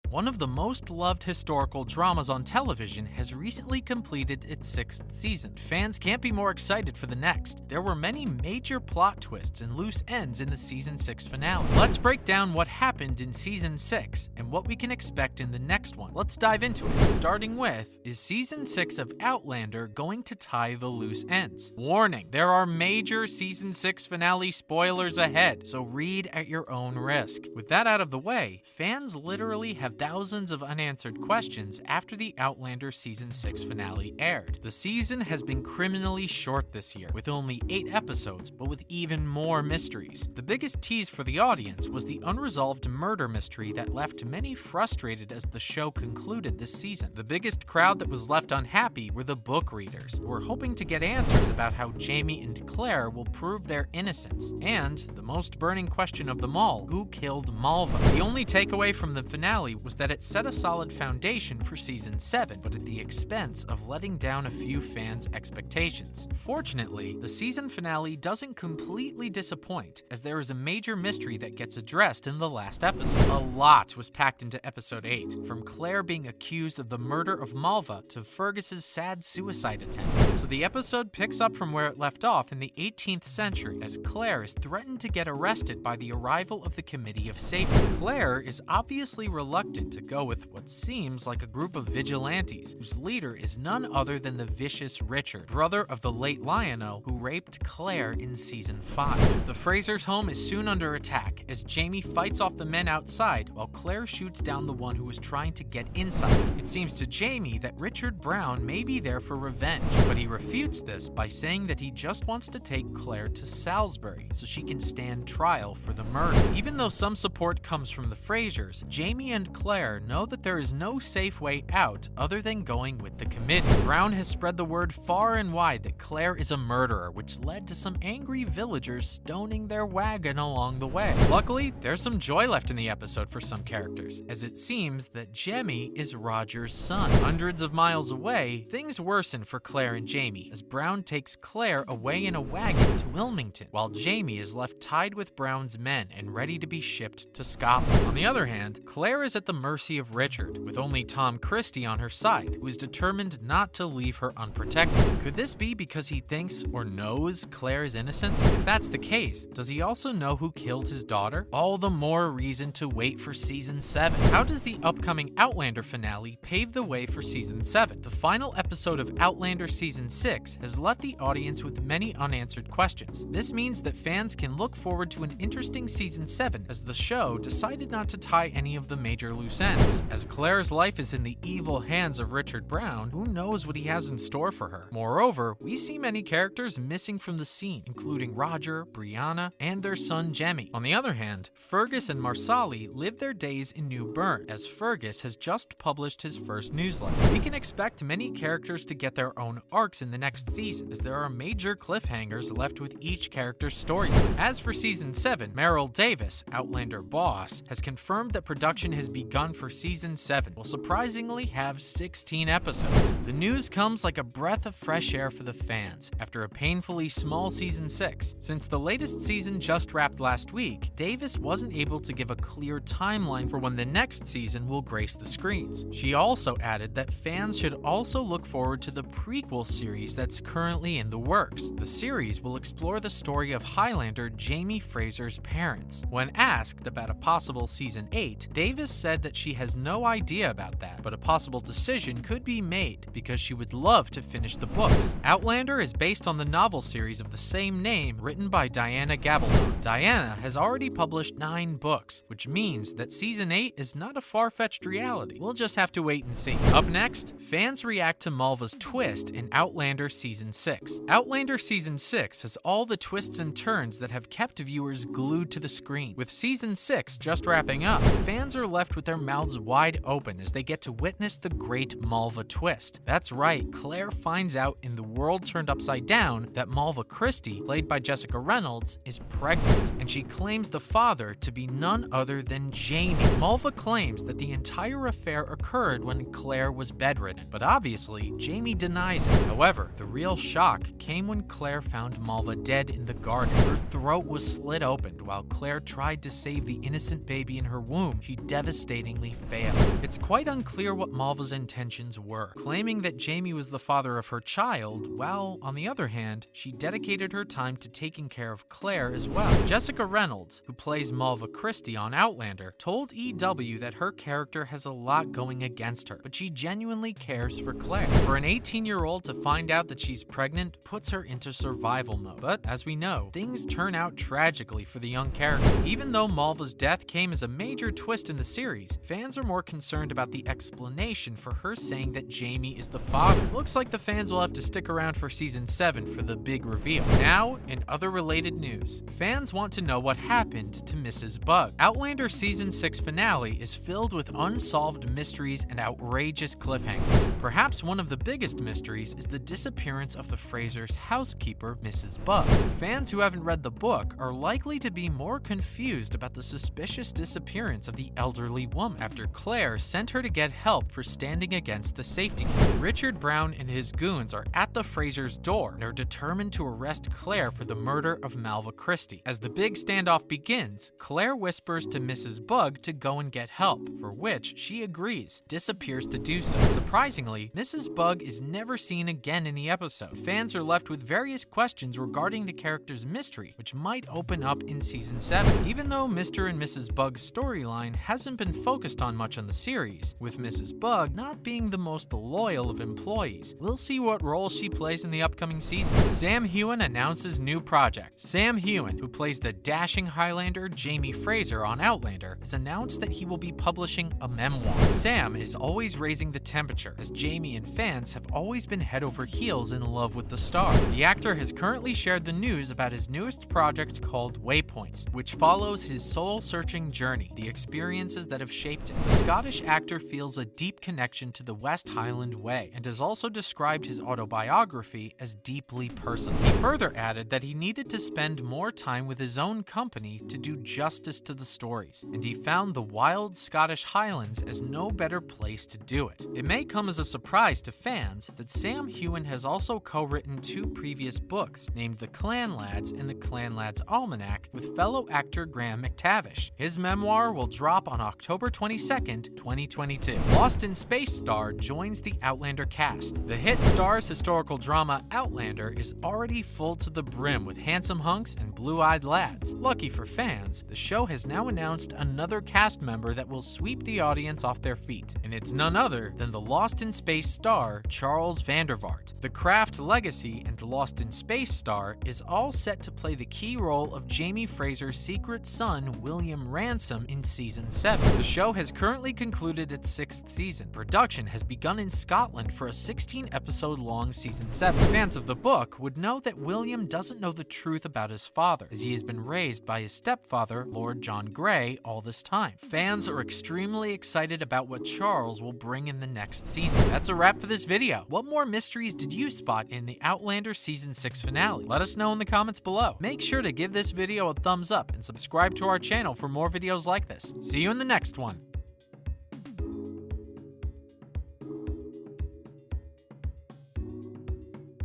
One of the most loved historical dramas on television has recently completed its 6th season. Fans can't be more excited for the next. There were many major plot twists and loose ends in the Season 6 finale. Let's break down what happened in Season 6 and what we can expect in the next one. Let's dive into it, starting with, is Season 6 of Outlander going to tie the loose ends? Warning, there are major Season 6 finale spoilers ahead, so read at your own risk. With that out of the way, fans literally have thousands of unanswered questions after the Outlander Season 6 finale aired. The season has been criminally short this year, with only 8 episodes, but with even more mysteries. The biggest tease for the audience was the unresolved murder mystery that left many frustrated as the show concluded this season. The biggest crowd that was left unhappy were the book readers, who were hoping to get answers about how Jamie and Claire will prove their innocence. And, the most burning question of them all, who killed Malva? The only takeaway from the finale was that it set a solid foundation for Season 7, but at the expense of letting down a few fans' expectations. Fortunately, the season finale doesn't completely disappoint, as there is a major mystery that gets addressed in the last episode. A lot was packed into Episode 8, from Claire being accused of the murder of Malva to Fergus's sad suicide attempt. So the episode picks up from where it left off in the 18th century, as Claire is threatened to get arrested by the arrival of the Committee of Safety. Claire is obviously reluctant to go with what seems like a group of vigilantes, whose leader is none other than the vicious Richard, brother of the late Lionel who raped Claire in Season 5. The Fraser's home is soon under attack, as Jamie fights off the men outside while Claire shoots down the one who was trying to get inside. It seems to Jamie that Richard Brown may be there for revenge, but he refutes this by saying that he just wants to take Claire to Salisbury so she can stand trial for the murder. Even though some support comes from the Frasers, Jamie and Claire know that there is no safe way out other than going with the committee. Brown has spread the word far and wide that Claire is a murderer, which led to some angry villagers stoning their wagon along the way. Luckily, there's some joy left in the episode for some characters, as it seems that Jemmy is Roger's son. Hundreds of miles away, things worsen for Claire and Jamie, as Brown takes Claire away in a wagon to Wilmington, while Jamie is left tied with Brown's men and ready to be shipped to Scotland. On the other hand, Claire is at the mercy of Richard, with only Tom Christie on her side, who is determined not to leave her unprotected. Could this be because he thinks or knows Claire is innocent? If that's the case, does he also know who killed his daughter? All the more reason to wait for Season 7. How does the upcoming Outlander finale pave the way for Season 7? The final episode of Outlander Season 6 has left the audience with many unanswered questions. This means that fans can look forward to an interesting Season 7, as the show decided not to tie any of the major loose ends. As Claire's life is in the evil hands of Richard Brown, who knows what he has in store for her? Moreover, we see many characters missing from the scene, including Roger, Brianna, and their son Jemmy. On the other hand, Fergus and Marsali live their days in New Bern, as Fergus has just published his first newsletter. We can expect many characters to get their own arcs in the next season, as there are major cliffhangers left with each character's storyline. As for Season 7, Merrill Davis, Outlander boss, has confirmed that production has begun for Season 7 will surprisingly have 16 episodes. The news comes like a breath of fresh air for the fans after a painfully small Season 6. Since the latest season just wrapped last week, Davis wasn't able to give a clear timeline for when the next season will grace the screens. She also added that fans should also look forward to the prequel series that's currently in the works. The series will explore the story of Highlander Jamie Fraser's parents. When asked about a possible Season 8, Davis said that she has no idea about that, but a possible decision could be made because she would love to finish the books. Outlander is based on the novel series of the same name written by Diana Gabaldon. Diana has already published 9 books, which means that Season 8 is not a far-fetched reality. We'll just have to wait and see. Up next, fans react to Malva's twist in Outlander Season 6. Outlander Season 6 has all the twists and turns that have kept viewers glued to the screen. With Season 6 just wrapping up, fans are left with their mouths wide open as they get to witness the great Malva twist. That's right, Claire finds out in The World Turned Upside Down that Malva Christie, played by Jessica Reynolds, is pregnant, and she claims the father to be none other than Jamie. Malva claims that the entire affair occurred when Claire was bedridden, but obviously, Jamie denies it. However, the real shock came when Claire found Malva dead in the garden. Her throat was slit open while Claire tried to save the innocent baby in her womb. She devastated devastatingly failed. It's quite unclear what Malva's intentions were, claiming that Jamie was the father of her child, while, on the other hand, she dedicated her time to taking care of Claire as well. Jessica Reynolds, who plays Malva Christie on Outlander, told EW that her character has a lot going against her, but she genuinely cares for Claire. For an 18-year-old to find out that she's pregnant puts her into survival mode, but as we know, things turn out tragically for the young character. Even though Malva's death came as a major twist in the series, fans are more concerned about the explanation for her saying that Jamie is the father. Looks like the fans will have to stick around for season 7 for the big reveal. Now, in other related news, fans want to know what happened to Mrs. Bug. Outlander season 6 finale is filled with unsolved mysteries and outrageous cliffhangers. Perhaps one of the biggest mysteries is the disappearance of the Fraser's housekeeper, Mrs. Bug. Fans who haven't read the book are likely to be more confused about the suspicious disappearance of the elderly woman after Claire sent her to get help for standing against the safety gate. Richard Brown and his goons are at the Fraser's door and are determined to arrest Claire for the murder of Malva Christie. As the big standoff begins, Claire whispers to Mrs. Bug to go and get help, for which she agrees, disappears to do so. Surprisingly, Mrs. Bug is never seen again in the episode. Fans are left with various questions regarding the character's mystery, which might open up in season 7. Even though Mr. and Mrs. Bug's storyline hasn't been focused on much on the series, with Mrs. Bug not being the most loyal of employees, we'll see what role she plays in the upcoming season. Sam Heughan announces new project. Sam Heughan, who plays the dashing Highlander Jamie Fraser on Outlander, has announced that he will be publishing a memoir. Sam is always raising the temperature, as Jamie and fans have always been head over heels in love with the star. The actor has currently shared the news about his newest project called Waypoints, which follows his soul-searching journey, the experiences that have shaped him. The Scottish actor feels a deep connection to the West Highland way, and has also described his autobiography as deeply personal. He further added that he needed to spend more time with his own company to do justice to the stories, and he found the wild Scottish Highlands as no better place to do it. It may come as a surprise to fans that Sam Heughan has also co-written 2 previous books, named The Clan Lads and The Clan Lads Almanac, with fellow actor Graham McTavish. His memoir will drop on October 22nd, 2022. Lost in Space star joins the Outlander cast. The hit Starz historical drama Outlander is already full to the brim with handsome hunks and blue-eyed lads. Lucky for fans, the show has now announced another cast member that will sweep the audience off their feet, and it's none other than the Lost in Space star Charles Vandervaart. The Craft legacy and Lost in Space star is all set to play the key role of Jamie Fraser's secret son, William Ransom, in season 7. The show has currently concluded its 6th season. Production has begun in Scotland for a 16-episode-long season 7. Fans of the book would know that William doesn't know the truth about his father, as he has been raised by his stepfather, Lord John Grey, all this time. Fans are extremely excited about what Charles will bring in the next season. That's a wrap for this video. What more mysteries did you spot in the Outlander season 6 finale? Let us know in the comments below. Make sure to give this video a thumbs up and subscribe to our channel for more videos like this. See you in the next one.